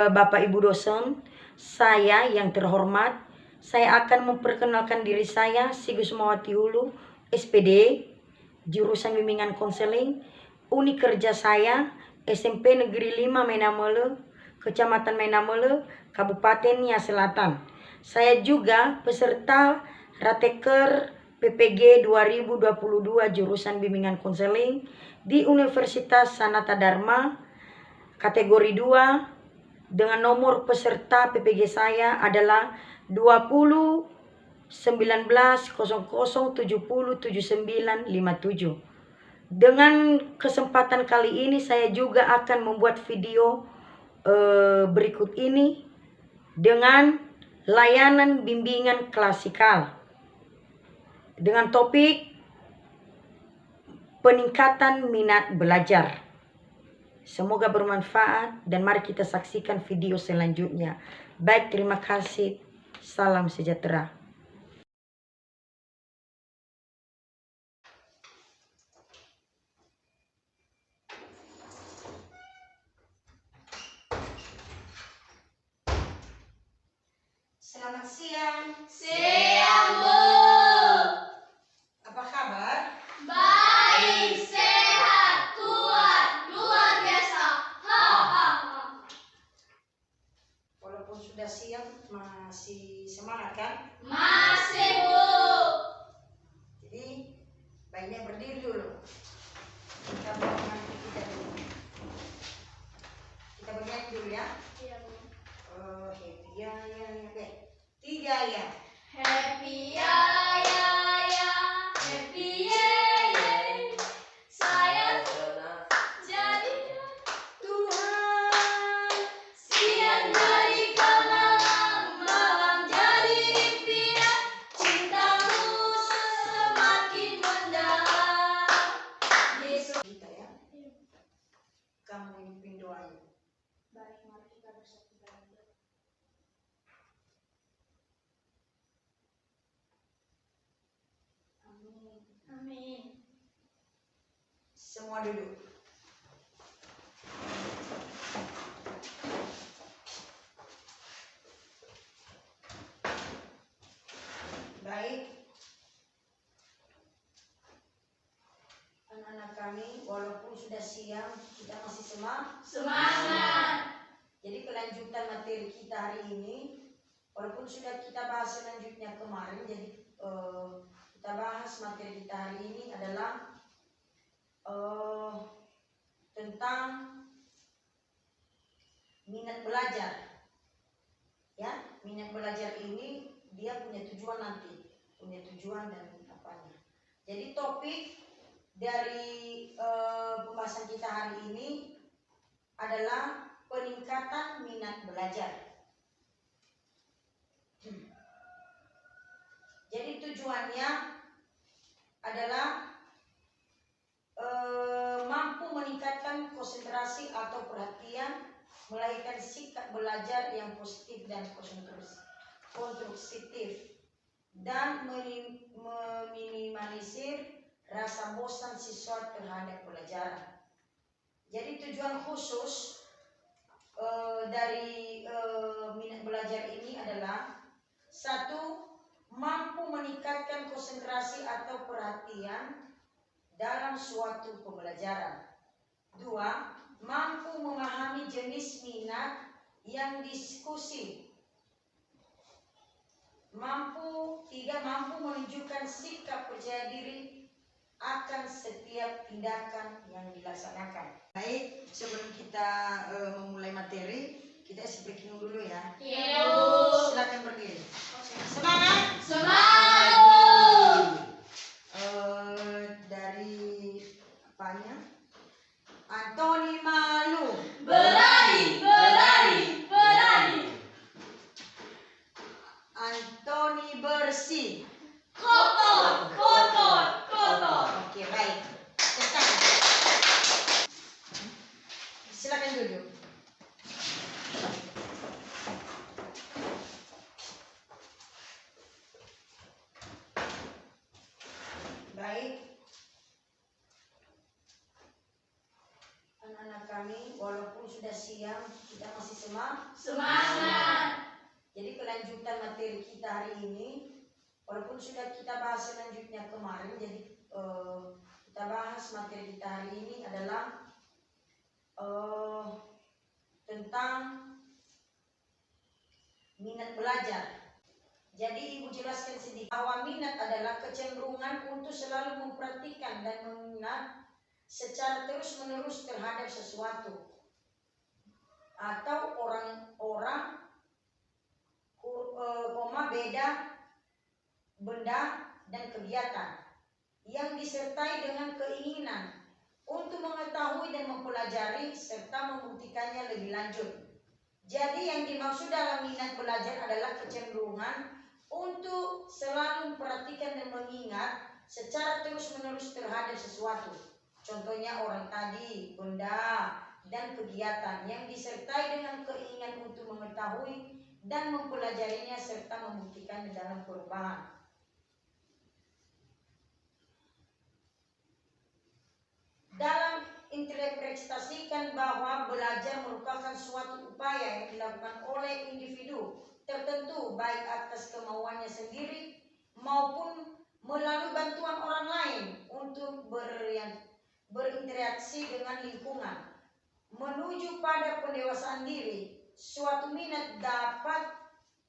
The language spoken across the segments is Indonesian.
Bapak Ibu dosen, saya yang terhormat, saya akan memperkenalkan diri saya, Sigus Mawati Hulu, SPD, jurusan bimbingan konseling, unit kerja saya, SMP Negeri 5 Mainamole, Kecamatan Mainamole, Kabupaten Nia Selatan. Saya juga peserta Rateker PPG 2022 jurusan bimbingan konseling di Universitas Sanata Dharma, kategori 2, dengan nomor peserta PPG saya adalah 20 19 00 70 79 57. Dengan kesempatan kali ini saya juga akan membuat video berikut ini dengan layanan bimbingan klasikal dengan topik peningkatan minat belajar. Semoga bermanfaat dan mari kita saksikan video selanjutnya. Baik, terima kasih. Salam sejahtera. Selamat siang. Siang, Bu. Apa kabar? Baik, sehat, kuat, luar biasa. Ha, ha, ha. Walaupun sudah siang, masih semangat kan? Masih, Bu. Jadi, baiknya berdiri dulu. Kita bernyanyi kita dulu. Kita bernyanyi dulu ya. Iya, Bu. Happy ya, baik. 3 ya. Happy ya, ya, ya. Happy ye, ye. Saya jadi Tuhan, siang jadi kenalan, malam jadi impian. Cintamu semakin mendalam. Yesus. kita ya. Kamu mimpin doanya. Baik, mari kita bersatu dalam doa. Amin. Amin. Semua duduk. Baik. Anak-anak kami, walaupun sudah siang, kita masih Semangat. Jadi kelanjutan materi kita hari ini, walaupun sudah kita bahas selanjutnya kemarin, jadi kita bahas materi kita hari ini adalah tentang minat belajar. Ya, minat belajar ini dia punya tujuan nanti, punya tujuan dan apanya. Jadi topik dari pembahasan kita hari ini adalah peningkatan minat belajar. Jadi tujuannya adalah mampu meningkatkan konsentrasi atau perhatian, melahirkan sikap belajar yang positif dan konstruktif, dan meminimalisir rasa bosan siswa terhadap pelajaran. Jadi tujuan khusus dari minat belajar ini adalah: 1. Mampu meningkatkan konsentrasi atau perhatian dalam suatu pembelajaran. 2. Mampu memahami jenis minat yang diskusi. 3. Mampu menunjukkan sikap percaya diri akan setiap tindakan yang dilaksanakan. Baik, sebelum kita memulai materi, kita isi breaking dulu ya. Iya, Bu. Silakan berdiri. Semangat. Semangat, Bu. Dari apanya? Antoni malu. Berani, berani, berani. Antoni bersih. Kotor, kotor, kotor. Oke, baik. Silakan duduk. walaupun sudah siang kita masih Semangat. Jadi kelanjutan materi kita hari ini, walaupun sudah kita bahas selanjutnya kemarin, jadi kita bahas materi kita hari ini adalah tentang minat belajar. Jadi Ibu jelaskan sedikit bahwa minat adalah kecenderungan untuk selalu memperhatikan dan mengingat secara terus-menerus terhadap sesuatu atau orang-orang, beda, benda, dan kegiatan yang disertai dengan keinginan untuk mengetahui dan mempelajari serta membuktikannya lebih lanjut. Jadi yang dimaksud dalam minat belajar adalah kecenderungan untuk selalu memperhatikan dan mengingat secara terus-menerus terhadap sesuatu. Contohnya orang tadi, benda, dan kegiatan yang disertai dengan keinginan untuk mengetahui dan mempelajarinya serta membuktikannya dalam perubahan. Dalam interpretasikan bahwa belajar merupakan suatu upaya yang dilakukan oleh individu tertentu baik atas kemauannya sendiri maupun melalui bantuan orang lain untuk berinteraksi dengan lingkungan menuju pada pendewasaan diri. Suatu minat dapat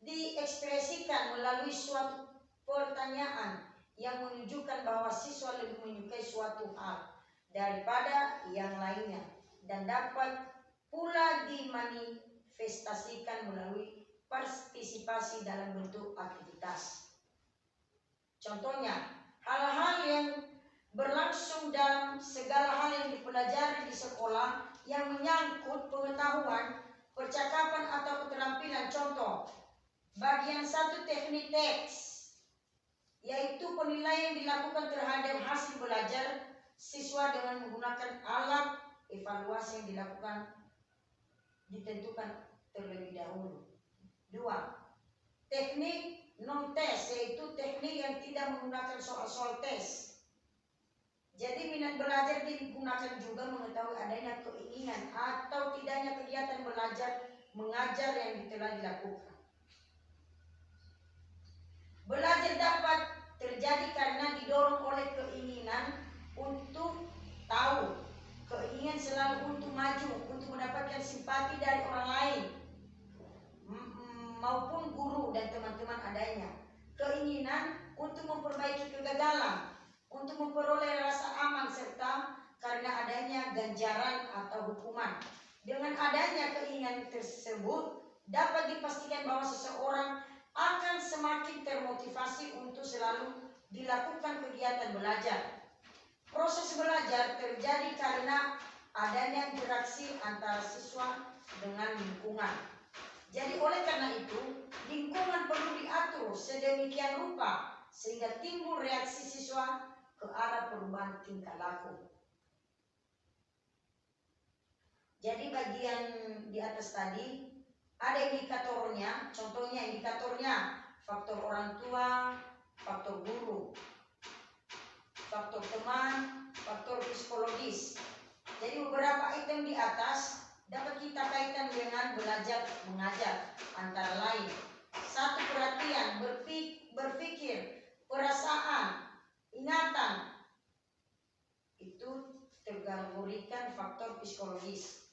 diekspresikan melalui suatu pertanyaan yang menunjukkan bahwa siswa lebih menyukai suatu hal daripada yang lainnya dan dapat pula dimanifestasikan melalui partisipasi dalam bentuk aktivitas. Contohnya, hal-hal yang berlangsung dalam segala hal yang dipelajari di sekolah yang menyangkut pengetahuan, percakapan atau keterampilan. Contoh, bagian 1 teknik teks, yaitu penilaian dilakukan terhadap hasil belajar siswa dengan menggunakan alat evaluasi yang ditentukan terlebih dahulu. 2. Teknik non-tes, yaitu teknik yang tidak menggunakan soal-soal tes. Jadi minat belajar digunakan juga mengetahui adanya keinginan atau tidaknya kegiatan belajar mengajar yang telah dilakukan. Belajar dapat terjadi karena didorong oleh keinginan untuk tahu, keinginan selalu untuk maju, untuk mendapatkan simpati dari orang lain maupun guru dan teman-teman adanya, keinginan untuk memperbaiki kegagalan, untuk memperoleh rasa aman serta karena adanya ganjaran atau hukuman. Dengan adanya keinginan tersebut dapat dipastikan bahwa seseorang akan semakin termotivasi untuk selalu dilakukan kegiatan belajar. Proses belajar terjadi karena adanya interaksi antara siswa dengan lingkungan. Jadi oleh karena itu, lingkungan perlu diatur sedemikian rupa sehingga timbul reaksi siswa ke arah perubahan tingkah laku. Jadi bagian di atas tadi ada indikatornya, contohnya indikatornya faktor orang tua, faktor guru, faktor teman, faktor psikologis. Jadi beberapa item di atas dapat kita kaitkan dengan belajar mengajar, antara lain 1. Perhatian, berpikir, perasaan, ingatan. Itu terkategorikan faktor psikologis.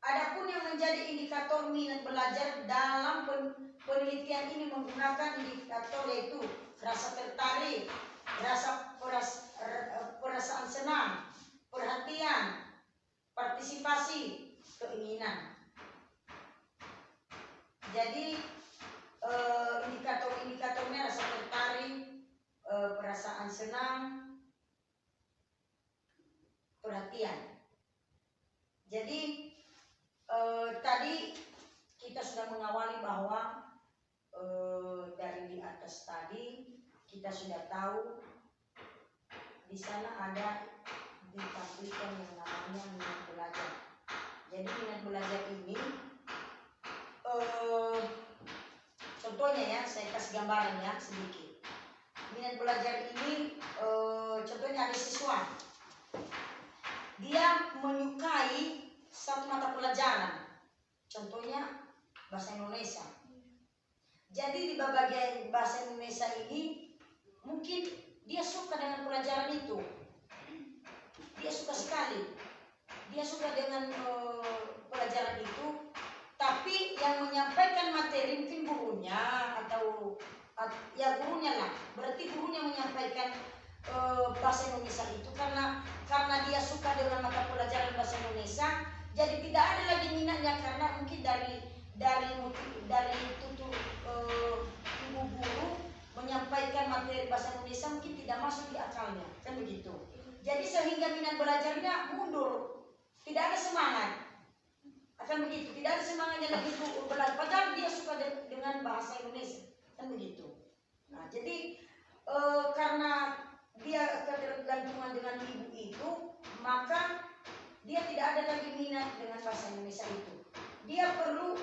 Adapun yang menjadi indikator minat belajar dalam penelitian ini menggunakan indikator yaitu rasa tertarik, perasaan senang, perhatian, partisipasi, keinginan. Jadi indikator-indikatornya rasa tertarik, perasaan senang, perhatian. Jadi tadi kita sudah mengawali bahwa dari di atas tadi kita sudah tahu di sana ada ditampilkan yang namanya minat belajar. Jadi minat belajar ini contohnya ya, saya kasih gambaran ya sedikit. Minat belajar ini contohnya contohnya ada siswa, dia menyukai satu mata pelajaran, contohnya bahasa Indonesia. Jadi di bagian bahasa Indonesia ini mungkin dia suka dengan pelajaran itu, dia suka sekali, dia suka dengan pelajaran itu, tapi yang menyampaikan materi mungkin gurunya atau ya gurunya lah, berarti gurunya menyampaikan bahasa Indonesia itu karena dia suka dengan mata pelajaran bahasa Indonesia, jadi tidak ada lagi minatnya karena mungkin dari tutur ibu guru menyampaikan materi bahasa Indonesia mungkin tidak masuk di akalnya, kan begitu. Jadi sehingga minat belajarnya mundur, tidak ada semangat, akan begitu, tidak ada semangatnya lagi belajar, padahal dia suka dengan bahasa Indonesia, kan begitu. Nah, jadi karena dia ketergantungan dengan ibu itu, maka dia tidak ada lagi minat dengan bahasa Indonesia itu. Dia perlu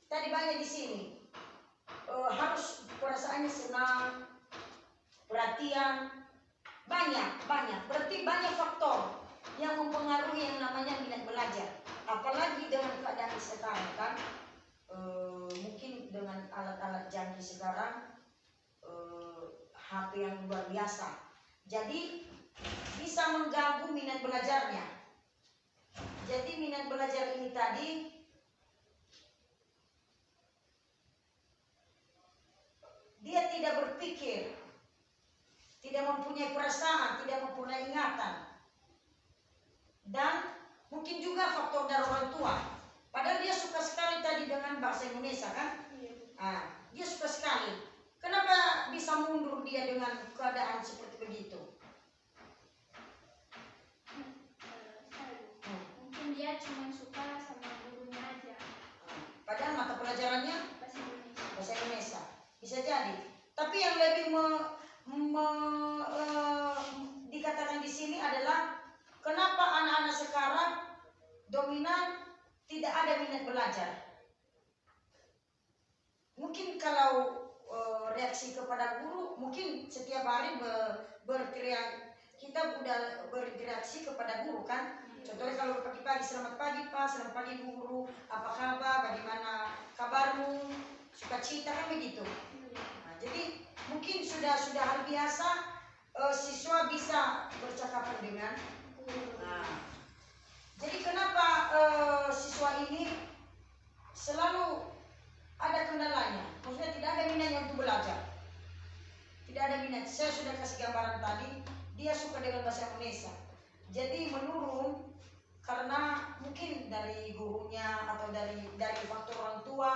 tadi banyak di sini harus perasaannya senang, perhatian, banyak. Berarti banyak faktor yang mempengaruhi yang namanya minat belajar. Apalagi dengan keadaan sekarang kan, mungkin dengan alat-alat canggih sekarang, HP yang luar biasa. Jadi bisa mengganggu minat belajarnya. Jadi minat belajar ini tadi dia tidak berpikir, tidak mempunyai perasaan, tidak mempunyai ingatan. Dan mungkin juga faktor dari orang tua. Padahal dia suka sekali tadi dengan bahasa Indonesia kan? Dia suka sekali. Kenapa bisa mundur dia dengan keadaan seperti begitu? Mungkin dia cuma suka sama gurunya aja. Padahal mata pelajarannya Bahasa Indonesia. bisa jadi. Tapi yang lebih dikatakan di sini adalah kenapa anak-anak sekarang dominan tidak ada minat belajar. Mungkin kalau reaksi kepada guru, mungkin setiap hari berteriak, kita udah bereaksi kepada guru kan. Contohnya kalau pagi-pagi, selamat pagi Pak, selamat pagi guru, apa kabar, bagaimana kabarmu, sukacita kan begitu. Nah, jadi mungkin sudah hal biasa siswa bisa bercakapan dengan guru. Nah, jadi kenapa siswa ini selalu ada kendalanya? Maksudnya tidak ada minatnya untuk belajar. Tidak ada minat. Saya sudah kasih gambaran tadi, dia suka dengan bahasa Indonesia. Jadi menurun karena mungkin dari gurunya atau dari faktor orang tua,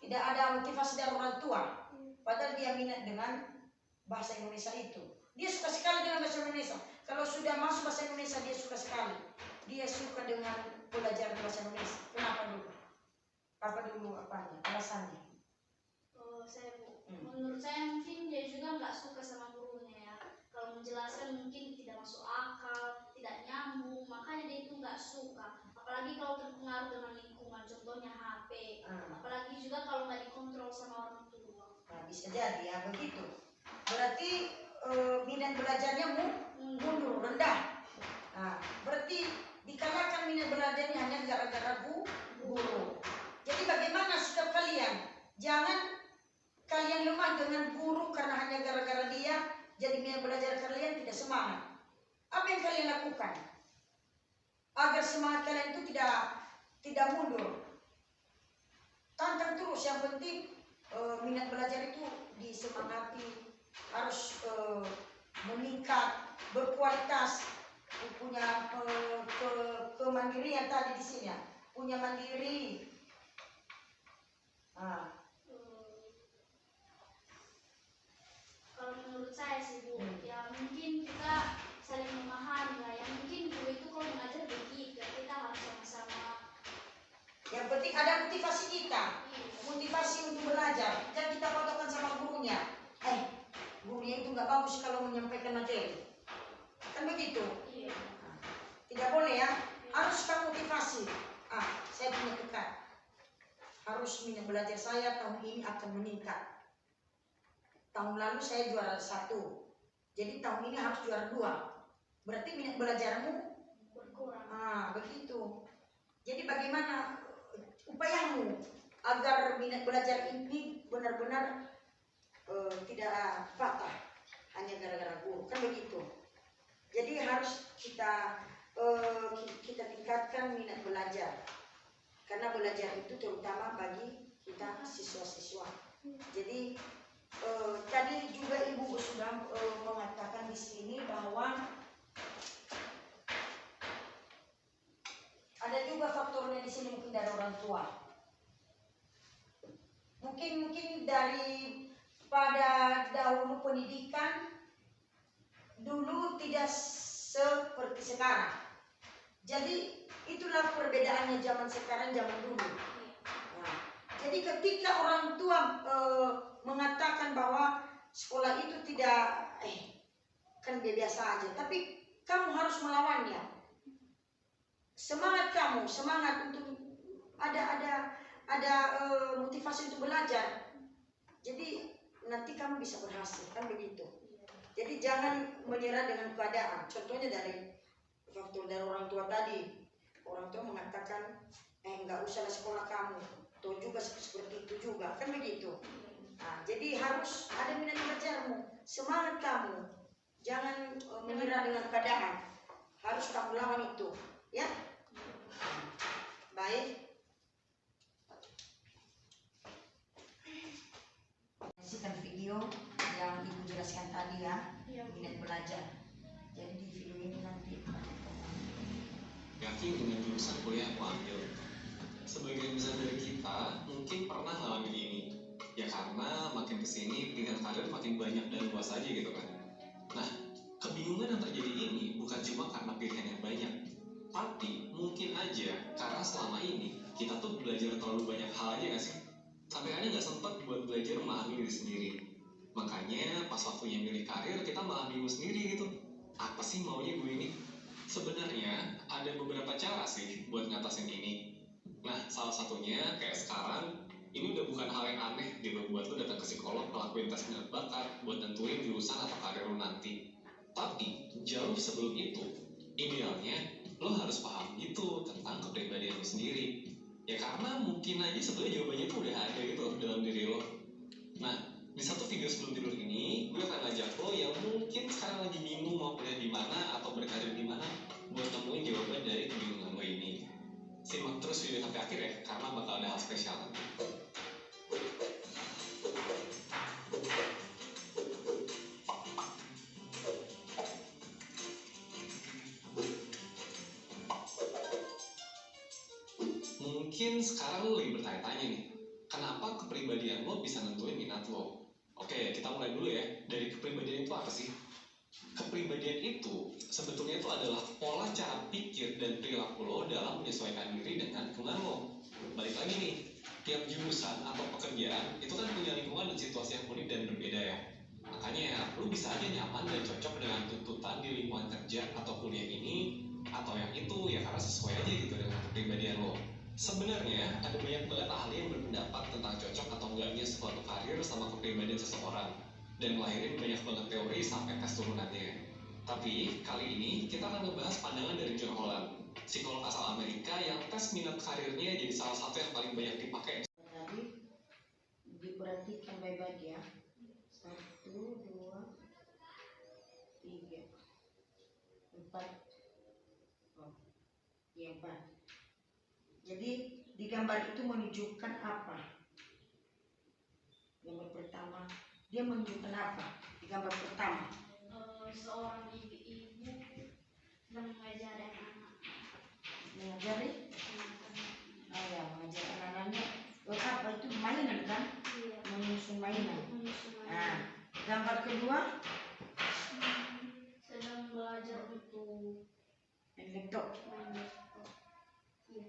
tidak ada motivasi dari orang tua. Padahal dia minat dengan bahasa Indonesia itu. Dia suka sekali dengan bahasa Indonesia. Kalau sudah masuk bahasa Indonesia dia suka sekali. Dia suka dengan belajar bahasa Indonesia. Kenapa dulu? Apa dulu apanya? Alasannya? Menurut saya mungkin dia juga nggak suka sama gurunya ya. Kalau menjelaskan mungkin tidak masuk akal, tidak nyambung, makanya dia itu nggak suka. Apalagi kalau terpengaruh dengan lingkungan, contohnya HP. Apalagi juga kalau nggak dikontrol sama orang tua. Nah, bisa jadi ya begitu. Berarti minat belajarnya mundur, rendah. Nah, berarti dikalahkan minat belajarnya hanya gara-gara guru. Jadi bagaimana sikap kalian? Jangan kalian lemah dengan guru karena hanya gara-gara dia, jadi minat belajar kalian tidak semangat. Apa yang kalian lakukan agar semangat kalian itu tidak mundur? Tantang terus, yang penting minat belajar itu disemangati, harus meningkat, berkualitas, punya kemandirian tadi di sini ya, punya mandiri. Kalau menurut saya sih Bu, ya mungkin kita saling memahami lah. Yang mungkin guru itu kalau mengajar begitu, kita harus sama-sama. Yang penting ada motivasi kita, motivasi untuk belajar. Jangan kita patokan sama gurunya. Gurunya itu nggak bagus kalau menyampaikan materi. Kan begitu? Iya. Tidak boleh ya. Harus kamu motivasi. Saya punya tekad. Harus minat belajar saya tahun ini akan meningkat. Tahun lalu saya juara 1. Jadi tahun ini harus juara 2. Berarti minat belajarmu berkurang. Begitu. Jadi bagaimana upayamu agar minat belajar ini benar-benar tidak patah hanya gara-gara guru, kan begitu. Jadi harus kita tingkatkan minat belajar, karena belajar itu terutama bagi kita siswa-siswa. Jadi tadi juga Ibu sudah mengatakan di sini bahwa ada juga faktornya di sini, mungkin dari orang tua. Mungkin dari pada dahulu pendidikan dulu tidak seperti sekarang. Jadi itulah perbedaannya zaman sekarang zaman dulu. Nah, jadi ketika orang tua mengatakan bahwa sekolah itu tidak kan biasa aja, tapi kamu harus melawannya. Semangat kamu, semangat untuk ada motivasi untuk belajar. Jadi nanti kamu bisa berhasil, kan begitu. Jadi jangan menyerah dengan keadaan. Contohnya dari faktor dari orang tua tadi. Orang tua mengatakan enggak usah sekolah kamu. Tuh juga seperti itu juga, kan begitu. Nah, jadi harus ada minat belajarmu, semangat kamu. Jangan menyerah dengan keadaan. Harus kamu lawan itu, ya. Baik. Saksikan video yang Ibu jelaskan tadi ya, minat belajar. Jadi di video ini nanti yakin dengan jurusan kuliah yang aku ambil. Sebagian besar dari kita mungkin pernah ngalamin ini. Ya karena makin kesini pilihan karir makin banyak dan luas aja gitu kan. Nah, kebingungan yang terjadi ini bukan cuma karena pilihan yang banyak, tapi mungkin aja karena selama ini kita tuh belajar terlalu banyak hal aja gak sih? Sampai akhirnya gak sempat buat belajar memahami diri sendiri. Makanya pas waktunya milih karir kita malah bingung sendiri gitu. Apa sih maunya gue ini? Sebenarnya ada beberapa cara sih buat ngatasin ini. Nah, salah satunya kayak sekarang, ini udah bukan hal yang aneh gitu buat lo datang ke psikolog ngelakuin tes minat bakat buat nentuin jurusan atau karir lo nanti. Tapi jauh sebelum itu, idealnya lo harus paham gitu tentang kepribadian lo sendiri. Ya karena mungkin aja sebenarnya jawabannya tuh udah ada gitu dalam diri lo. Nah, di satu video sebelum tidur ini, gue akan ngajak lo yang mungkin sekarang lagi bingung mau kuliah di mana atau berkarir di mana buat nemuin jawaban dari kebingungan lo ini. Simak terus video sampai akhir ya, karena bakal ada hal spesial. Mungkin sekarang lo lagi bertanya-tanya nih, kenapa kepribadian lo bisa nentuin minat lo? Oke, kita mulai dulu ya. Dari kepribadian itu apa sih? Kepribadian itu sebetulnya itu adalah pola cara pikir dan perilaku lo dalam menyesuaikan diri dengan lingkungan lo. Balik lagi nih, tiap jurusan atau pekerjaan itu kan punya lingkungan dan situasi yang unik dan berbeda ya. Makanya lo bisa aja nyaman dan cocok dengan tuntutan di lingkungan kerja atau kuliah ini atau yang itu ya karena sesuai aja gitu dengan kepribadian lo. Sebenarnya ada banyak banget ahli yang berpendapat tentang cocok atau enggaknya suatu karir sama kepribadian seseorang dan ngelahirin banyak banget teori sampai tes turunannya. Tapi kali ini kita akan membahas pandangan dari John Holland, psikolog asal Amerika yang tes minat karirnya jadi salah satu yang paling banyak dipakai. tadi diperhatikan baik-baik ya. 1, 2, 3, 4. Ya, 4. Jadi di gambar itu menunjukkan apa? Gambar pertama, dia menunjukkan apa? Di gambar pertama, Seorang ibu sedang mengajari anak-anak. mengajari, Anak-anak. mengajari anak-anaknya. Apa itu mainan kan? Iya. Menyusun mainan. Menyusun Nah, gambar kedua, sedang belajar untuk main laptop. main laptop. Iya.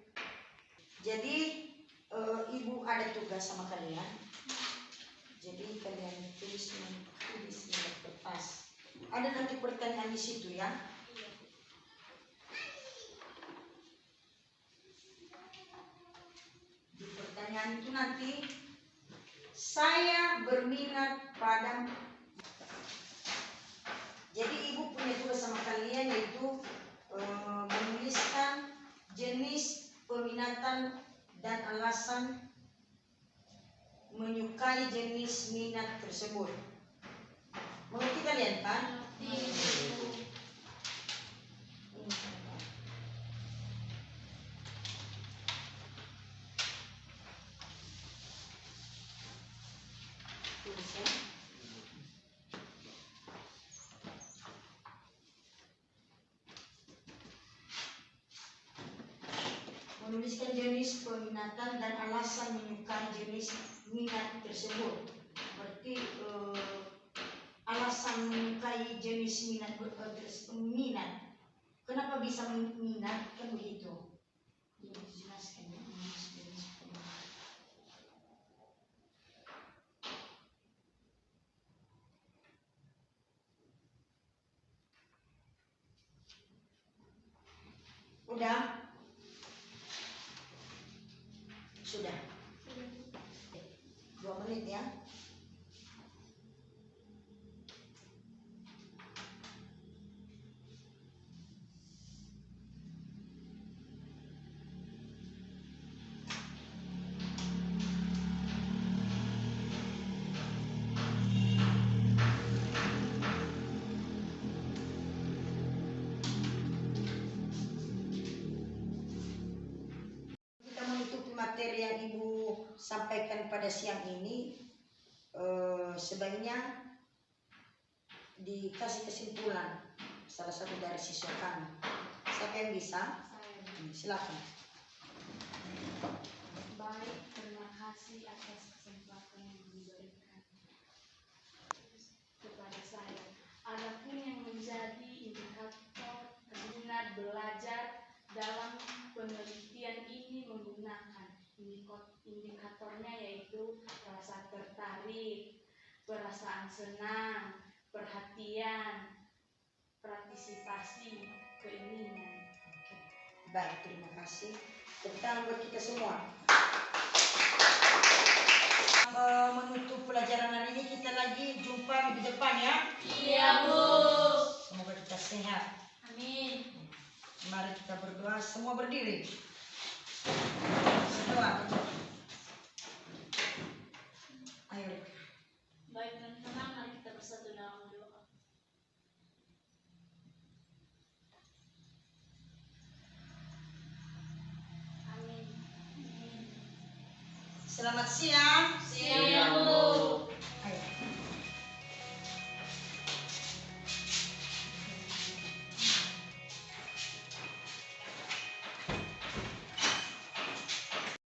Jadi ibu ada tugas sama kalian. Jadi kalian tulis di kertas. Ada nanti pertanyaan di situ ya. Iya. Di pertanyaan itu nanti saya berminat pada punya tugas sama kalian yaitu menuliskan jenis, peminatan, dan alasan menyukai jenis minat tersebut. Mengerti kalian kan? Tulis ya. Menuliskan jenis, peminatan, dan alasan menyukai jenis minat tersebut. Berarti alasan menyukai jenis minat minat. Kenapa bisa minat? Kan begitu. Jadi dijelaskan ya. Udah? Sudah. 2 menit ya. Kita menutupi materi yang Ibu sampaikan pada siang ini. Sebaiknya dikasih kesimpulan salah satu dari siswa kami. Siapa yang bisa? Silakan. Baik, terima kasih atas kesempatan yang diberikan kepada saya. Adapun yang menjadi indikator minat belajar dalam penelitian ini menggunakan indikatornya yaitu rasa tertarik, perasaan senang, perhatian, partisipasi, keinginan. Baik, terima kasih. Tepuk tangan buat kita semua. Menutup pelajaran hari ini, kita lagi jumpa minggu depan ya. Iya, Bu. Semoga kita sehat. Amin. Mari kita berdoa, semua berdiri. Berdoa. Ayo. Baik teman-teman, mari kita bersatu dalam doa. Amin. Selamat siang.